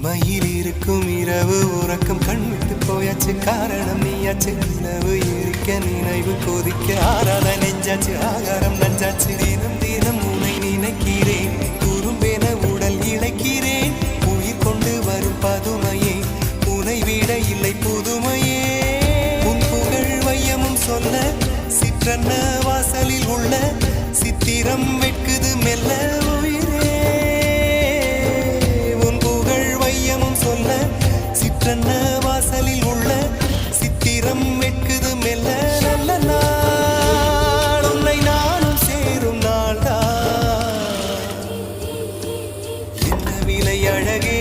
இமையில் இருக்கும் இரவு உறக்கம் கண்விட்டு போயாச்சு காரணம் நீயாச்சு நிலவு எரிக்க நினைவு கொதிக்க ஆறாத நெஞ்சாச்சு ஆகாரம் நஞ்சாச்சு தினம் தினம் உன்னை நினைக்கிறேன் குறும்பென உடல் இழைக்கிறேன் உயிர் கொண்டு வரும் பதுமையே உனை விட இல்லை புதுமையே உன் புகழ் வையமும் சொல்ல சிற்றன்ன வாசலில் உள்ள சித்திரம் வெட்குது மெல்ல உயிரே உன் புகழ் வையமும் சொல்ல சிற்றன்ன வாசலில் உள்ள சித்திரம் வெட்குது மெல்ல நல்ல நாள் உன்னை நானும் சேரும் நாள்தான் என்ன விலை அழகே